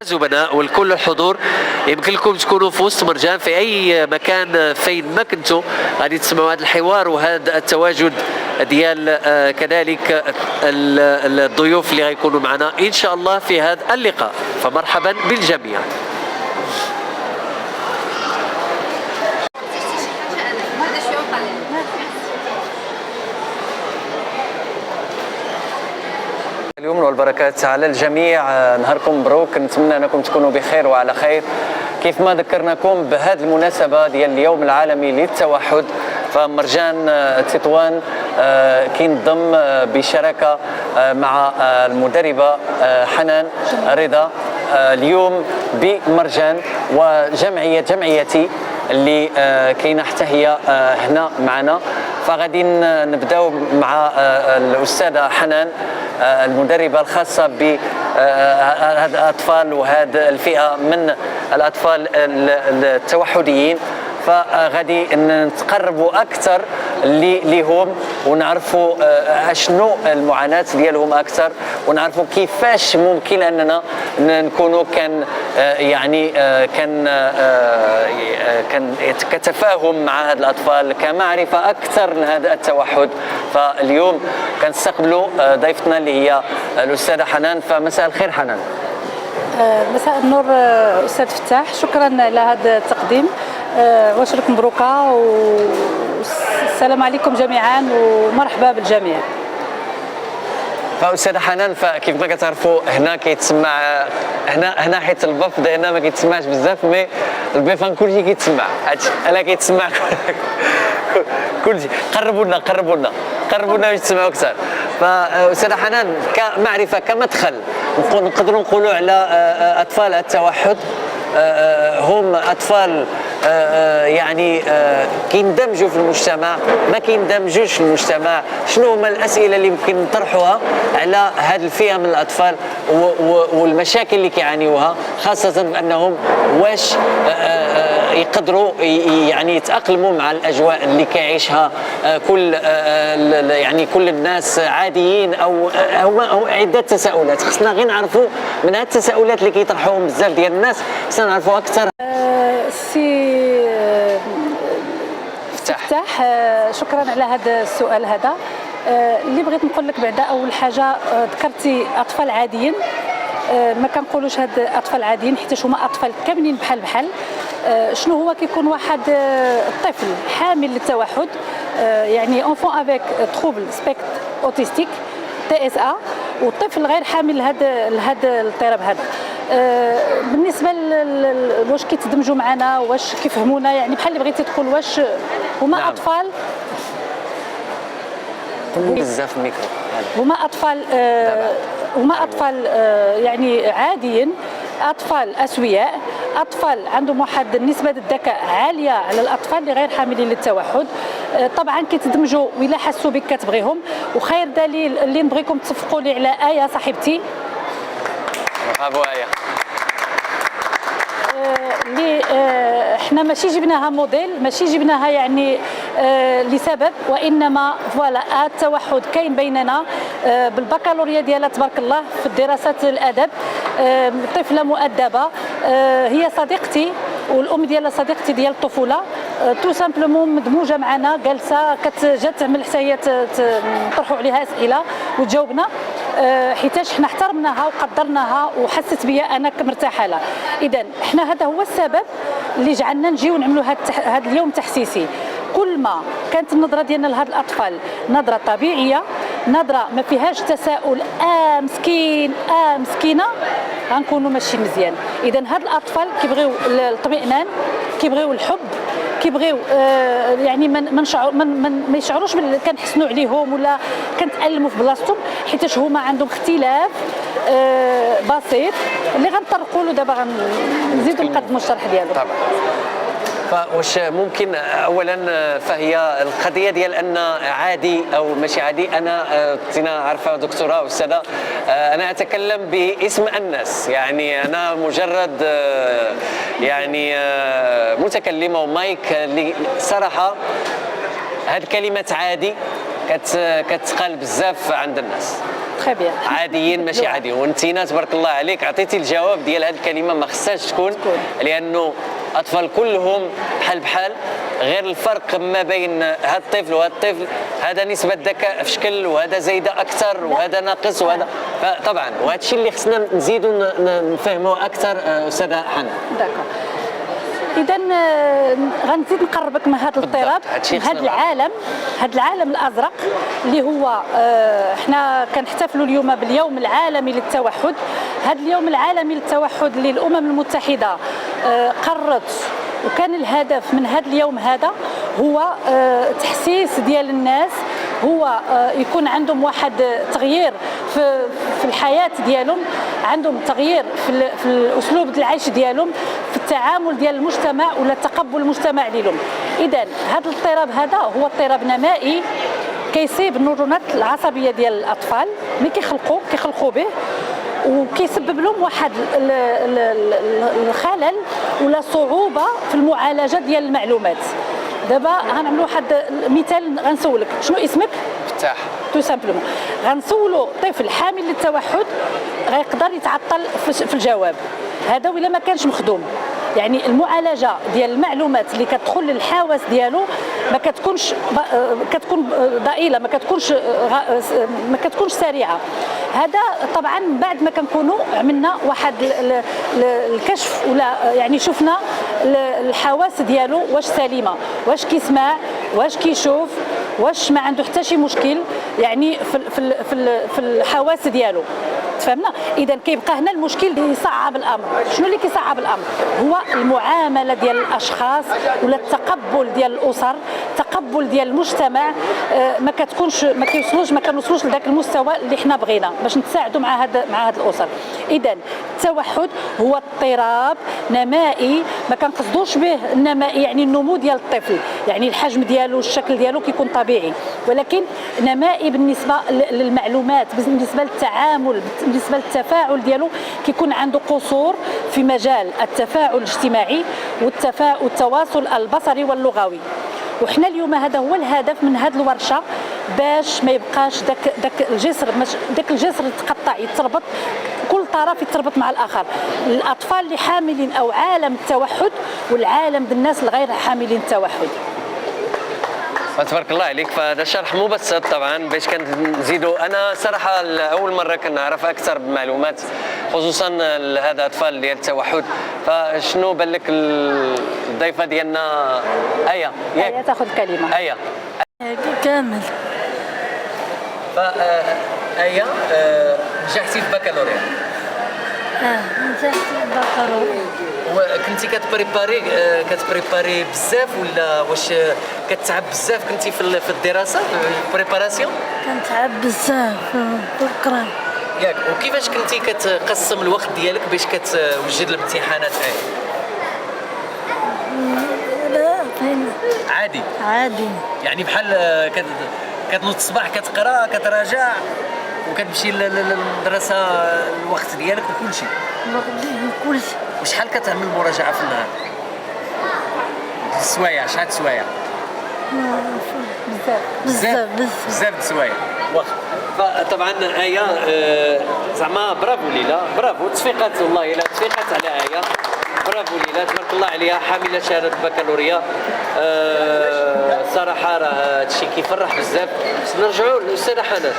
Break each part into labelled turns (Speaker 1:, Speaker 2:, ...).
Speaker 1: زملاء والكل الحضور، يمكن لكم تكونوا في وسط مرجان في اي مكان فين ما كنتوا غادي تسمعوا هذا الحوار وهذا التواجد ديال كذلك الضيوف اللي غيكونوا معنا ان شاء الله في هذا اللقاء، فمرحبا بالجميع.
Speaker 2: اليوم والبركات على الجميع، نهاركم مبروك، نتمنى انكم تكونوا بخير وعلى خير. كيف ما ذكرناكم بهذه المناسبه ديال اليوم العالمي للتوحد، فمرجان تطوان كينضم بشراكه مع المدربه حنان رضا اليوم بمرجان جمعيتي اللي كاينه حتى هي هنا معنا. فغادي نبداو مع الاستاذه حنان المدربه الخاصه بهذا الاطفال وهذه الفئه من الاطفال التوحديين، فغادي نتقربوا اكثر ليهم ونعرفوا اشنو المعاناه ديالهم اكثر، ونعرفوا كيفاش ممكن اننا نكونوا كان كتفاهم مع هاد الاطفال، كمعرفه اكثر لهذا التوحد. فاليوم كنستقبلوا ضيفتنا اللي هي الاستاذه حنان. فمساء الخير حنان.
Speaker 3: مساء النور استاذ فتاح، شكرا على هذا التقديم، واشرك مبروكه والسلام عليكم جميعا ومرحبا بالجميع.
Speaker 2: فاستاذه حنان، فكيف ما كتعرفوا هنا كيتسمع هنا حيت البفض هنا ما كيتسمعش بزاف، مي البيفان كلشي كيتسمع، هادشي انا كيتسمع كلشي. قربونا باش تسمعوا اكثر. فاستاذه حنان، كمعرفه كمدخل نقدروا نقولوا على اطفال التوحد هم اطفال يعني كيندمجوا في المجتمع، ما كيندمجوش في المجتمع. شنو هما الاسئله اللي يمكن نطرحوها على هذه الفئه من الاطفال والمشاكل اللي كيعانيوها، خاصه بانهم واش يقدروا يعني يتاقلموا مع الاجواء اللي كيعيشها كل الناس عاديين، او عده تساؤلات خصنا غير نعرفوا من هذه التساؤلات اللي كيطرحوهم بزاف ديال الناس، خصنا نعرفوا اكثر.
Speaker 3: سي فتاح، شكرا على هذا السؤال. هذا اللي بغيت نقول لك بعدا، اول حاجه ذكرتي اطفال عاديين، ما كنقولوش هاد اطفال عاديين حيت هما اطفال كاملين بحال. شنو هو كيكون واحد الطفل حامل للتوحد، يعني enfant avec trouble spectre autistique TSA، والطفل غير حامل لهذا الاضطراب هذا. بالنسبه واش كيتدمجوا معنا، واش كيفهمونا، يعني بحال اللي بغيتي تقول واش هما
Speaker 2: نعم.
Speaker 3: اطفال
Speaker 2: بزاف الميكرو
Speaker 3: هما اطفال يعني عاديين، اطفال اسوياء، اطفال عندهم واحد نسبه الذكاء عاليه على الاطفال اللي غير حاملين للتوحد. طبعا كيتدمجوا ولا حسوا بك كتبغيهم. وخير دليل اللي نبغيكم تصفقوا لي على ايه صاحبتي
Speaker 2: برافو ايه،
Speaker 3: اللي احنا ماشي جبناها موديل، ماشي جبناها يعني لسبب، وانما فوالا التوحد كاين بيننا بالبكالوريا ديالها تبارك الله في الدراسات الادب. طفله مؤدبه، هي صديقتي والام ديالها صديقتي ديال الطفوله، تو سامبلومون مدموجه معنا، جالسه جات تعمل حتى هي نطرحوا عليها اسئله وتجاوبنا، حيتاش حنا احترمناها وقدرناها وحست بيا انا مرتاحه لها. اذا حنا هذا هو السبب اللي جعلنا نجيو نعملوا هذا اليوم تحسيسي. كل ما كانت النظره ديالنا لهاد الاطفال نظره طبيعيه، نظره ما فيهاش تساؤل مسكين مسكينه، غنكونوا ماشي مزيان. اذا هاد الاطفال كيبغيو الاطمئنان، كيبغيو الحب، كيبغيو يعني ما يشعروش كنحسنوا عليهم ولا كنتألموا في بلاصتهم، حيتاش هما عندهم اختلاف بسيط اللي غنطرقوا له دابا، غنزيدوا نقدموا الشرح ديالو.
Speaker 2: طبعا. فواش ممكن اولا، فهي القضيه ديال ان عادي او ماشي عادي، انا عارفه دكتوره استاذه، انا اتكلم باسم الناس، يعني انا مجرد يعني متكلمه ومايك. اللي صراحه هذه كلمه عادي كتقال بزاف عند الناس
Speaker 3: تري بيان.
Speaker 2: عاديين ماشي عاديين. وانتينا تبارك الله عليك عطيتي الجواب ديال هذه الكلمه ما خصهاش تكون، لانه اطفال كلهم بحال بحال، غير الفرق ما بين هذا الطفل وهذا الطفل، هذا نسبه ذكاء في شكل وهذا زايده اكثر وهذا ناقص وهذا، فطبعا وهذا الشيء اللي خصنا نزيدوا نفهموه اكثر استاذه حنا.
Speaker 3: داكور. اذا غنزيد نقربك من هذا الاضطراب، هذا العالم الازرق اللي هو احنا كنحتفلوا اليوم باليوم العالمي للتوحد. هذا اليوم العالمي للتوحد اللي الامم المتحده قررت، وكان الهدف من هذا اليوم هذا هو تحسيس ديال الناس، هو يكون عندهم واحد تغيير في الحياه ديالهم، عندهم تغيير في الاسلوب ديال العيش ديالهم، في التعامل ديال المجتمع ولا تقبل المجتمع لهم. اذا هذا الاضطراب هذا هو اضطراب نمائي كيصيب النيورونات العصبيه ديال الاطفال ملي كيخلقوا به، وكيسبب لهم واحد الخلل ولا صعوبه في المعالجه ديال المعلومات. دابا غنعملوا واحد مثال، غنسولك شنو اسمك؟
Speaker 2: فتاح.
Speaker 3: تو سامبلومون غنسولوا طفل حامل للتوحد غيقدر يتعطل في الجواب هذا ولا ما كانش مخدوم. يعني المعالجه ديال المعلومات اللي كتدخل للحواس ديالو ما كتكونش كتكون ضئيله، ما كتكونش سريعه. هذا طبعا بعد ما كنكونوا عملنا واحد الكشف ولا يعني شفنا الحواس ديالو واش سليمه، واش كيسمع، واش كيشوف، واش ما عنده حتى شي مشكل يعني في الحواس ديالو. تفهمنا؟ اذا كيبقى هنا المشكل اللي يصعب الامر. شنو اللي كيصعب الامر؟ هو المعامله ديال الاشخاص ولا التقبل ديال الاسر، التقبل ديال المجتمع. ما كنوصلوش لذاك المستوى اللي حنا بغينا باش نتساعدوا مع هاد الاسر. اذا التوحد هو اضطراب نمائي، ما كنقصدوش به النمائي يعني النمو ديال الطفل، يعني الحجم ديالو الشكل ديالو كيكون طبيعي، ولكن نمائي بالنسبه للمعلومات، بالنسبه للتعامل، بالنسبه للتفاعل ديالو كيكون عنده قصور في مجال التفاعل الاجتماعي والتواصل البصري واللغوي. وحنا اليوم هذا هو الهدف من هذه الورشه، باش ما يبقاش داك الجسر يتقطع، يتربط كل طرف يتربط مع الاخر. الاطفال اللي حاملين او عالم التوحد والعالم ديال الناس الغير حاملين التوحد.
Speaker 2: تبارك الله عليك. فهذا شرح مبسط طبعا باش كنزيدوا. انا صراحه اول مره كنعرف اكثر بالمعلومات خصوصا هذا اطفال ديال التوحد. فشنو بان لك الضيفه ديالنا ايه؟
Speaker 3: ايه تاخذ الكلمه.
Speaker 2: ايه
Speaker 4: كامل.
Speaker 2: ايه نجحتي في البكالوريا؟
Speaker 4: نجحت في البكالوريا.
Speaker 2: وكنتي كتبريباري بزاف ولا واش كتعب بزاف كنتي في الدراسه في البريباراسيون؟
Speaker 4: كنتعب بزاف في القرايه.
Speaker 2: ياك. وكيفاش كنتي كتقسم الوقت ديالك باش كتوجد الامتحانات؟
Speaker 4: لا
Speaker 2: عادي يعني بحال كتنوض الصباح كتقرا كتراجع وكتمشي للمدرسه الوقت ديالك وكل شيء.
Speaker 4: كل شيء.
Speaker 2: وشحال كتعمل مراجعه في النهار؟ السوايع شحال السوايع؟
Speaker 4: بزاف
Speaker 2: السوايع. واخا. فطبعا ايه زعما برافو ليلى، برافو، تصفيقات والله الا تصفيقات على ايه. برافو ليلى تبارك الله عليها، حامله شهاده البكالوريا. صراحه راه هادشي كيفرح بزاف. نرجعوا للاستاذه حنان.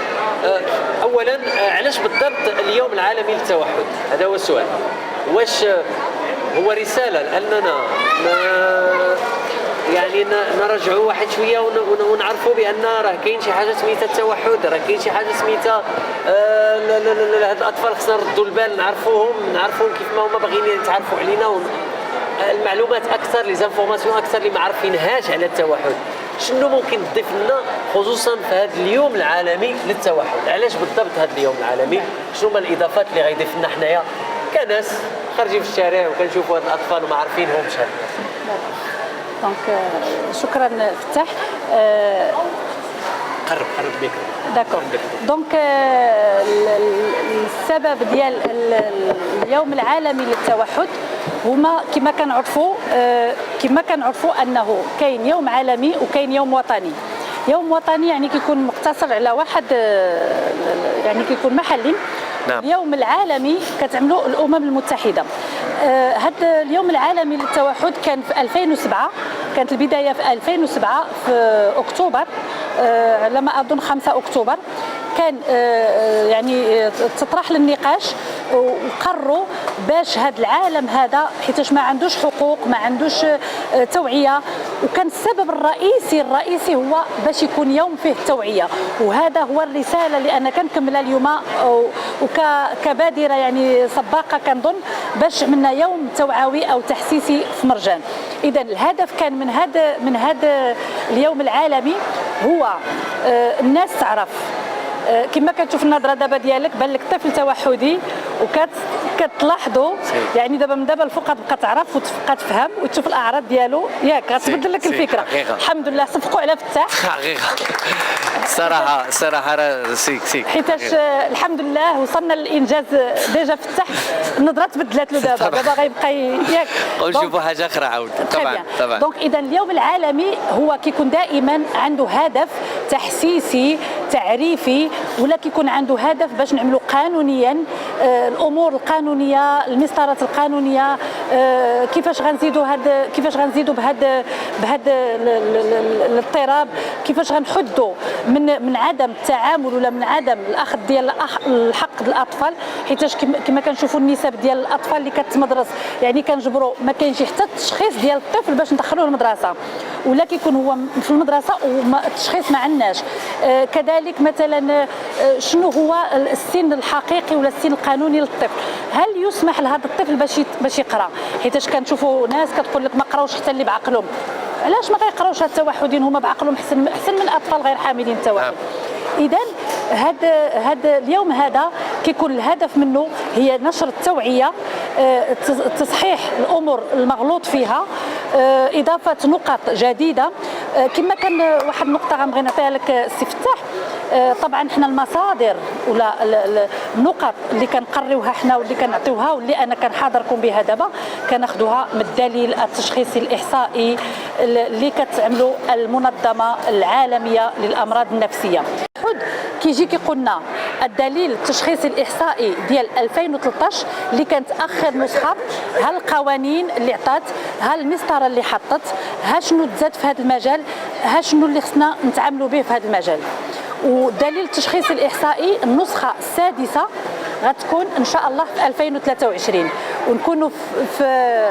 Speaker 2: اولا علاش بالضبط اليوم العالمي للتوحد؟ هذا هو السؤال. واش هو رساله لاننا يعني نرجعوا واحد شويه ونعرفوا بان راه كاين شي حاجه سميتها التوحد، راه كاين شي حاجه سميتها هاد الاطفال خصنا نردوا البال، نعرفوهم كيف ما هما باغيين يتعرفوا علينا، المعلومات اكثر، لي زانفورماسيون اكثر اللي ما عارفينهاش على التوحد. شنو ممكن تضيف لنا خصوصا في هذا اليوم العالمي للتوحد؟ علاش بالضبط هذا اليوم العالمي؟ شنو هما الاضافات اللي غيضيف لنا حنايا كناس خارجين في الشارع وكنشوفوا هاد الاطفال وما عارفينهمش؟
Speaker 3: دونك شكرا فتاح.
Speaker 2: قرب الميكرو.
Speaker 3: داكور. دونك السبب ديال اليوم العالمي للتوحد هما كما كنعرفوا انه كاين يوم عالمي وكاين يوم وطني. يوم وطني يعني كيكون مقتصر على واحد يعني كيكون محلي.
Speaker 1: نعم.
Speaker 3: اليوم العالمي كتعملوا الامم المتحده. هذا اليوم العالمي للتوحد كان في 2007، كانت البدايه في 2007 في اكتوبر، على ما اظن 5 اكتوبر. كان يعني تطرح للنقاش وقرروا باش هذا العالم هذا حيتاش ما عندوش حقوق، ما عندوش توعيه، وكان السبب الرئيسي هو باش يكون يوم فيه التوعيه. وهذا هو الرساله اللي انا كنكملها اليوم وكبادره يعني سباقه كنظن باش عملنا يوم توعوي او تحسيسي في مرجان. اذا الهدف كان من هذا اليوم العالمي هو الناس تعرف كما كتشوف النظره دابا ديالك بان لك طفل توحدي وكتلاحظوا يعني دابا من دابا الفوق غتبقى تعرف وتبقى تفهم وتشوف الاعراض ديالو ياك غتبدل لك الفكره. الحمد لله صفقوا على فتاح
Speaker 1: حقيقه صراحه راه سيك
Speaker 3: حيتاش الحمد لله وصلنا للانجاز ديجا فتح النظره تبدلت له دابا غيبقى ياك
Speaker 1: ونشوفوا حاجه اخرى عاود طبعا.
Speaker 3: دونك اذا اليوم العالمي هو كيكون دائما عنده هدف تحسيسي تعريفي، ولا كيكون عنده هدف باش نعملوا قانونيا الامور القانونيه المسطرات القانونيه، كيفاش غنزيدوا بهذا الاضطراب، كيفاش غنحدوا من عدم التعامل ولا من عدم الاخذ ديال الحق الاطفال. حيتاش كما كنشوفوا النسب ديال الاطفال اللي كتمدرس يعني كنجبروا ما كاينش حتى التشخيص ديال الطفل باش ندخلوه المدرسه، ولا كيكون هو في المدرسه والتشخيص ما عندناش. كذلك مثلا شنو هو السن الحقيقي ولا السن القانوني للطفل؟ هل يسمح لهذا الطفل باش يقرا؟ حيتاش كنشوفوا ناس كتقول لك ما قراوش حتى اللي بعقلهم. علاش ما كيقراوش هاد التوحدين هما بعقلهم احسن من اطفال غير حاملين التوحد؟ اذا هذا اليوم هذا كيكون الهدف منه هي نشر التوعيه، تصحيح الامور المغلوط فيها، اضافه نقط جديده. كما كان واحد النقطه غنبغي نعطيها لك السي فتاح، طبعا حنا المصادر ولا النقط اللي كنقريوها حنا واللي كنعطيوها واللي انا كنحاضركم بها دابا كناخذوها من الدليل التشخيصي الاحصائي اللي كتعملوا المنظمه العالميه للامراض النفسيه. كيجي كيقول لنا الدليل التشخيصي الاحصائي ديال 2013 اللي كانت اخر نسخه، ها القوانين اللي عطات، ها المسطره اللي حطت، ها شنو تزاد في هذا المجال، ها شنو اللي خصنا نتعاملوا به في هذا المجال. ودليل التشخيص الاحصائي النسخه السادسه غتكون ان شاء الله في 2023 ونكونوا في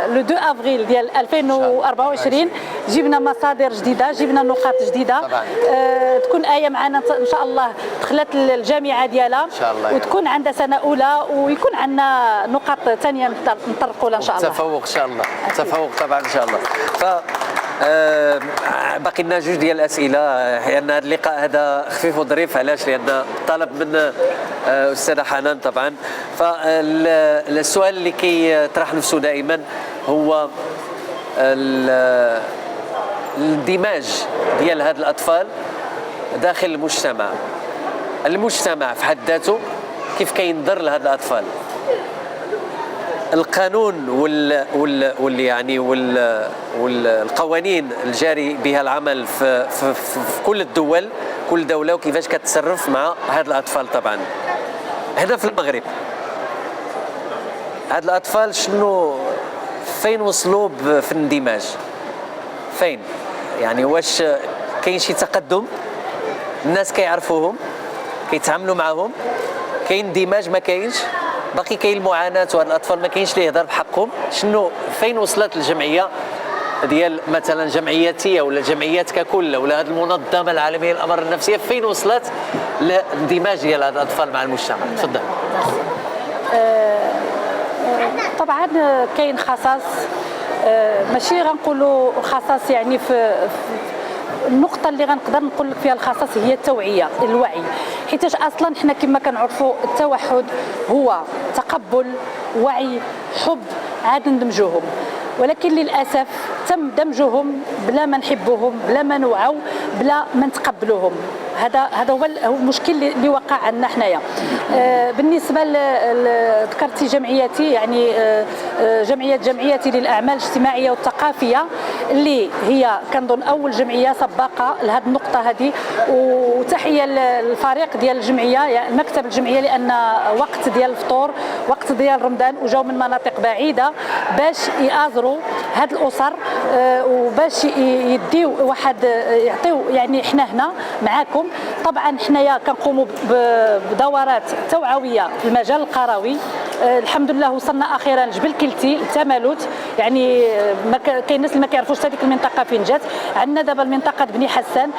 Speaker 3: لو 2 افريل ديال 2024 جبنا مصادر جديده، جبنا نقاط جديده. تكون ايه معنا ان شاء الله دخلت الجامعه ديالها ان شاء الله، وتكون عندها سنه اولى ويكون عندنا نقاط ثانيه نطرقوا لها ان شاء الله.
Speaker 1: تفوق ان شاء الله، تفوق طبعا ان شاء الله. باقي لنا جوج ديال الاسئله، لان هذا اللقاء هذا خفيف وظريف. علاش؟ لان طلب من استاذه حنان طبعا. فالسؤال اللي كيطرح نفسه دائما هو الاندماج ديال هاد الاطفال داخل المجتمع في حد ذاته، كيف كينظر لهاد الاطفال. القانون والقوانين الجاري بها العمل في كل الدول، كل دوله وكيفاش كتصرف مع هاد الاطفال. طبعا هنا في المغرب هاد الاطفال فين وصلوا في الاندماج؟ فين يعني واش كاين شي تقدم؟ الناس كيعرفوهم، كيتعاملوا معهم، كاين اندماج؟ ما كاينش، باقي كاين المعاناه وهاد الاطفال ما كاينش اللي يهضر بحقهم. فين وصلت الجمعيه ديال مثلا جمعيتي ولا جمعيات ككل ولا هذه المنظمه العالميه للامراض النفسيه، فين وصلت للاندماج ديال هاد الاطفال مع المجتمع؟ تفضل.
Speaker 3: طبعا كاين خصاص، ماشي غنقولوا خصاص يعني في النقطة اللي غنقدر نقول لك فيها الخصاص هي التوعية، الوعي. حيتاش اصلا حنا كما كنعرفوا التوحد هو تقبل، وعي، حب، عاد ندمجوهم، ولكن للاسف تم دمجهم بلا ما نحبوهم، بلا ما نوعوا، بلا ما نتقبلوهم. هذا هو المشكل اللي وقع عندنا حنايا. بالنسبه ذكرتي جمعيتي، يعني جمعيتي للاعمال الاجتماعيه والثقافيه، اللي هي كنظن اول جمعيه سباقه لهذه النقطه هذه. وتحيه للفريق ديال الجمعيه، يعني مكتب الجمعيه، لان وقت ديال الفطور وقت ديال رمضان وجاو من مناطق بعيده باش يآزروا هاد الاسر وباش يديو واحد يعطيو. يعني حنا هنا معاكم طبعا، حنايا كنقوموا بدورات توعويه في المجال القروي. الحمد لله وصلنا اخيرا لجبل كلتي لتمالوت. يعني كاين الناس اللي ما كيعرفوش هذيك المنطقه فين جات. عندنا دابا المنطقه بني حسان،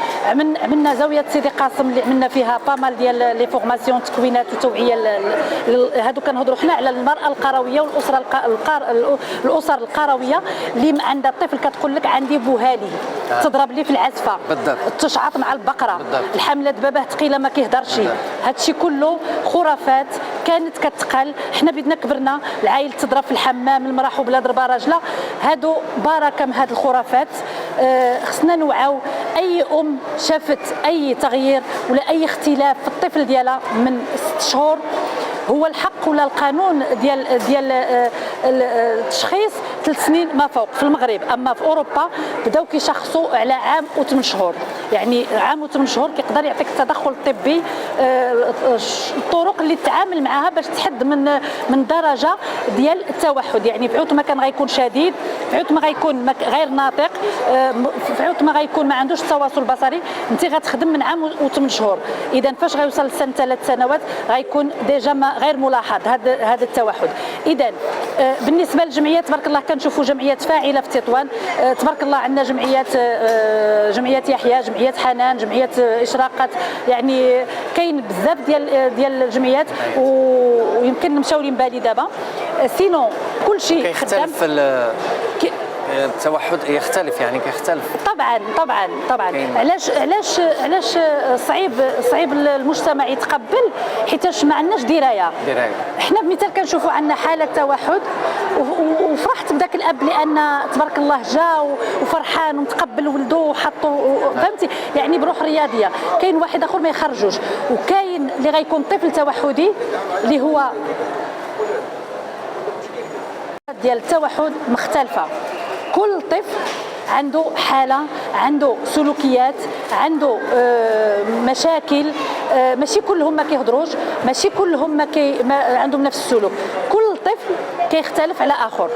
Speaker 3: عملنا زاويه سيدي قاسم اللي عملنا فيها بامال ديال لي فورماسيون تكوينات وتوعيه. هادو كنهضروا حنا على المراه القرويه والاسره الاسر القرويه اللي عندها الطفل كتقول لك عندي بوهالي، تضرب لي في العزفه
Speaker 1: بالضبط،
Speaker 3: تشعط مع البقره
Speaker 1: بالضبط،
Speaker 3: الحمله باباه ثقيله ما كيهضرش. هادشي كله خرافات كانت كتقال. حنا بدنا كبرنا العائله تضرب في الحمام، المراه حبلى ضربه راجلها. هادو بركه من هاد الخرافات. خصنا نوعاو. اي ام شافت اي تغيير ولا اي اختلاف في الطفل ديالها من 6 شهور، هو الحق ولا القانون ديال التشخيص 3 سنين ما فوق في المغرب. اما في اوروبا بداو كيشخصوا على عام و8 شهور. يعني عام و8 شهور كيقدر يعطيك التدخل الطبي، الطرق اللي تتعامل معها باش تحد من درجه ديال التوحد. يعني في عوت ما كان غيكون شديد، في عوت ما غيكون غير ناطق، في عوت ما غيكون ما عندوش التواصل البصري، انت غتخدم من عام و8 شهور. اذا فاش غيوصل لسن 3 سنوات غيكون ديجا غير ملاحظ هذا التوحد. اذا بالنسبه للجمعيات تبارك الله كنشوفوا جمعيات فاعله في تطوان. تبارك الله عندنا جمعيه يحيى، جمعيه حنان، جمعيه اشراقات. يعني كاين بزاف ديال الجمعيات ويمكن نمشاو لي بالي دابا. سينو كل شيء خدام.
Speaker 1: التوحد يختلف، يعني كيختلف
Speaker 3: طبعا. علاش صعيب المجتمع يتقبل؟ حيتاش ما عندناش درايه. احنا بمثال كنشوفوا عندنا حاله توحد وفرحت بداك الاب لان تبارك الله جا وفرحان ومتقبل ولده وحطوا، فهمتي؟ يعني بروح رياضيه. كاين واحد اخر ما يخرجوش، وكاين اللي غيكون طفل توحدي اللي هو ديال التوحد مختلفه. كل طفل عنده حالة، عنده سلوكيات، عنده مشاكل. ماشي كلهم ما كيهضروش، ماشي كلهم ما عندهم نفس السلوك. كل طفل كيختلف على آخر،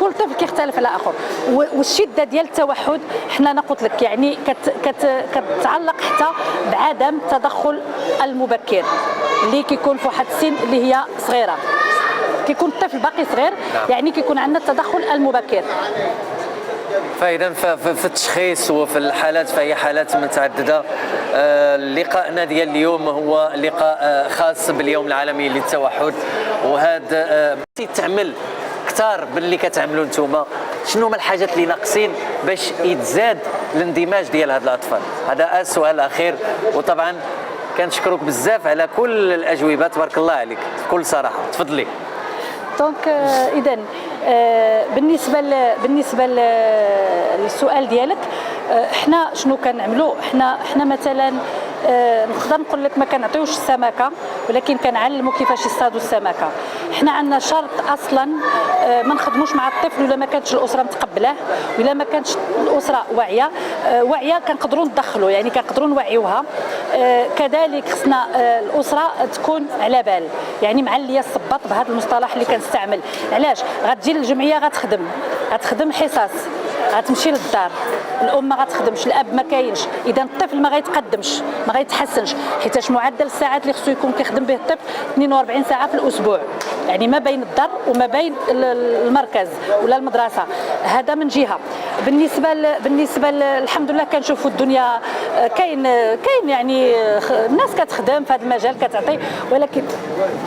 Speaker 3: كل طفل كيختلف على آخر. والشدة ديال التوحد حنا أنا قلت لك يعني كتعلق حتى بعدم التدخل المبكر اللي كيكون في واحد السن اللي هي صغيرة. كيكون الطفل باقي صغير، يعني كيكون عندنا التدخل المبكر.
Speaker 1: فإذا في التشخيص وفي الحالات فهي حالات متعددة. لقاءنا ديال اليوم هو لقاء خاص باليوم العالمي للتوحد، وهذا تعمل كثار باللي كتعملوا نتوما. شنو هما الحاجات اللي ناقصين باش يتزاد الاندماج ديال هاد الاطفال؟ هذا السؤال الاخير. وطبعا كنشكرك بزاف على كل الاجوبه، تبارك الله عليك بكل صراحه. تفضلي.
Speaker 3: دونك اذا بالنسبه للسؤال ديالك، حنا شنو كنعملوا؟ حنا مثلا نقدر نقول لك ما كنعطيوش السمكه، ولكن كنعلموا كيفاش يصطادوا السمكه. حنا عندنا شرط اصلا ما نخدموش مع الطفل ولا ما كانتش الاسره متقبلاه ولا ما كانتش الاسره واعيه كنقدروا ندخلوا، يعني كنقدروا نوعيوها. كذلك خصنا الاسره تكون على بال، يعني معليه الصباط بهذا المصطلح اللي كنستعمل. علاش؟ غتجي للجمعيه غتخدم حصص، غتمشي للدار، الام ما غتخدمش، الاب ما كاينش، اذا الطفل ما غيتقدمش ما غيتحسنش، حيتاش معدل الساعات اللي خصو يكون كيخدم به الطفل 42 ساعه في الاسبوع، يعني ما بين الدار وما بين المركز ولا المدرسه. هذا من جهه. بالنسبه الحمد لله كنشوفوا الدنيا كاين يعني الناس كتخدم في هذا المجال كتعطي،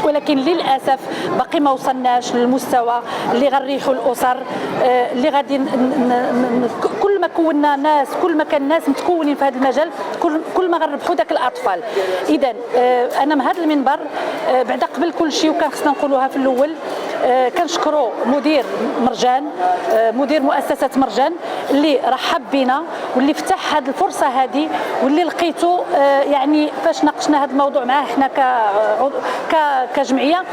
Speaker 3: ولكن للاسف باقي ما وصلناش للمستوى اللي غنريحوا الاسر، اللي غادي كل ما كونا ناس، كل ما كان الناس متكونين في هذا المجال كل ما غنربحوا ذاك الاطفال. اذا انا من هذا المنبر بعد قبل كل شيء وكان خصنا نقولوها في الاول، كنشكروا مدير مرجان، مدير مؤسسه مرجان اللي رحب بنا واللي فتح هذه الفرصه هذه، واللي لقيتو يعني فاش ناقشنا هذا الموضوع معاه احنا كجمعيه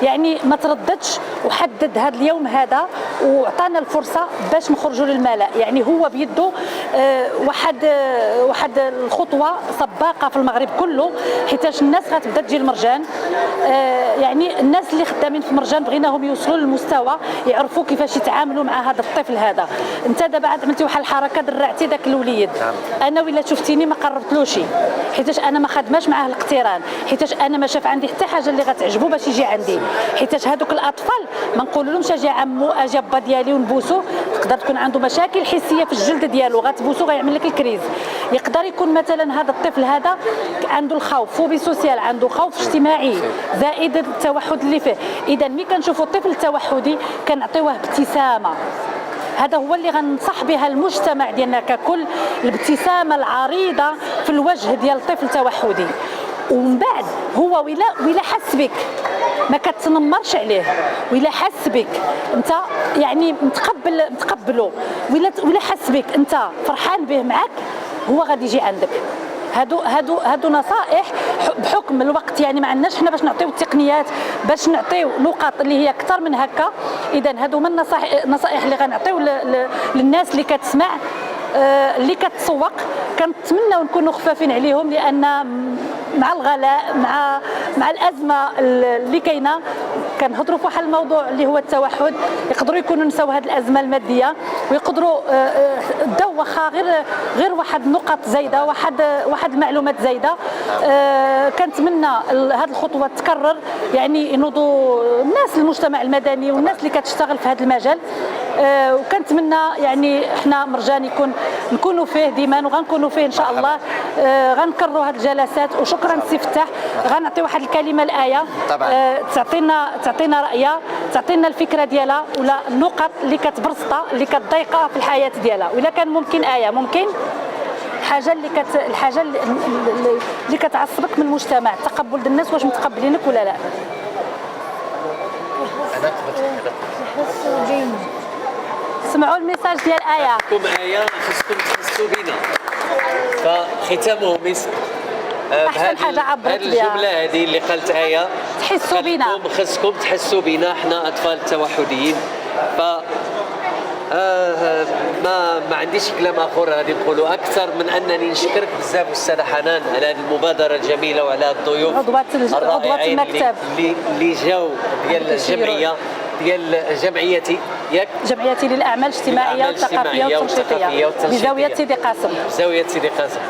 Speaker 3: يعني ما ترددش وحدد هذا اليوم هذا وعطانا الفرصه باش نخرجوا للملأ. يعني هو بيده واحد الخطوه سباقه في المغرب كله، حيتاش الناس غتبدا تجي المرجان. يعني الناس اللي خدامين في المرجان بغيناهم يوصلوا للمستوى يعرفوا كيفاش يتعاملوا مع هذا الطفل هذا. انت دابا عاد عملتي واحد الحركه درعتي داك الوليد. انا ولا شفتيني ما قربتلوش، حيتاش انا ما خدماش معاه الاقتران، حيتاش انا ما شاف عندي حتى حاجه اللي غتعجبو باش يجي عندي. حيتاش هذوك الاطفال ما نقولولهمش اجي عمو اجي با ديالي ونبوسو، تقدر تكون عنده مشاكل حسيه في الجلد ديالو غتبوسو غيعمل لك الكريز. يقدر يكون مثلا هذا الطفل هذا عنده الخوف، فوبي سوسيال، عنده خوف اجتماعي زائد التوحد اللي فيه. اذا ملي كنشوفوا الطفل التوحدي كنعطيوه ابتسامه، هذا هو اللي غنصح بها المجتمع ديالنا ككل، الابتسامه العريضه في الوجه ديال الطفل التوحدي. ومن بعد هو ولا حس بك ما كتنمرش عليه، ولا حس بك انت يعني متقبله، ولا حس بك انت فرحان به معك، هو غادي يجي عندك. هادو نصائح بحكم الوقت، يعني ما عندناش حنا باش نعطيو التقنيات باش نعطيو نقاط اللي هي اكثر من هكا. اذا هادو من النصائح اللي غنعطيو للناس اللي كتسمع اللي كتسوق. كنتمناو نكونوا خفافين عليهم، لان مع الغلاء مع الازمه اللي كاينه كنهضروا في واحد الموضوع اللي هو التوحد. يقدروا يكونوا نساو هذه الازمه الماديه ويقدروا داو واخا غير واحد النقط زايده، واحد المعلومات زايده. كنتمنى هذه الخطوه تكرر، يعني ينوضوا الناس المجتمع المدني والناس اللي كتشتغل في هذا المجال. وكنتمنى يعني احنا مرجان نكونوا فيه ديما وغنكونوا فيه ان شاء الله. غنكرروا هذه الجلسات. وشكرا سي فتاح. غنعطي واحد الكلمه الايه تعطينا رايها، تعطينا الفكره ديالها ولا النقط اللي كتبرزطها اللي كتضايقها في الحياه ديالها. ولا كان ممكن ايه، ممكن الحاجه اللي كتعصبك من المجتمع، تقبل الناس واش متقبلينك ولا لا. سمعوا الميساج ديال آية.
Speaker 1: خصكم تحسوا بنا. فختامه مسك.
Speaker 3: أحسن حاجة عبرت بها
Speaker 1: الجملة هذه اللي قالت آية،
Speaker 3: تحسوا بنا.
Speaker 1: خصكم تحسوا بنا احنا أطفال التوحديين. ف ما عنديش كلام اخر غادي نقولوا اكثر من انني نشكرك بزاف استاذه حنان على هذه المبادره الجميله وعلى الضيوف
Speaker 3: عضوات المكتب
Speaker 1: اللي جاو ديال الجمعيه ديال جمعيتي
Speaker 3: جمعيتي للاعمال الاجتماعيه والثقافيه والتنشيطيه بزاويه سيدي قاسم.
Speaker 1: بزاويه سيدي قاسم.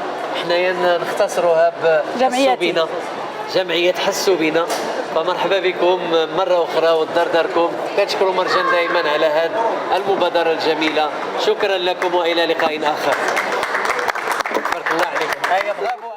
Speaker 1: حنايا نختصروها بجمعيتي جمعيه حسوا بنا. فمرحبا بكم مرة أخرى ودردركم. كنشكروا مرجان دائما على هذه المبادرة الجميلة. شكرا لكم وإلى لقاء آخر. بارك الله عليكم.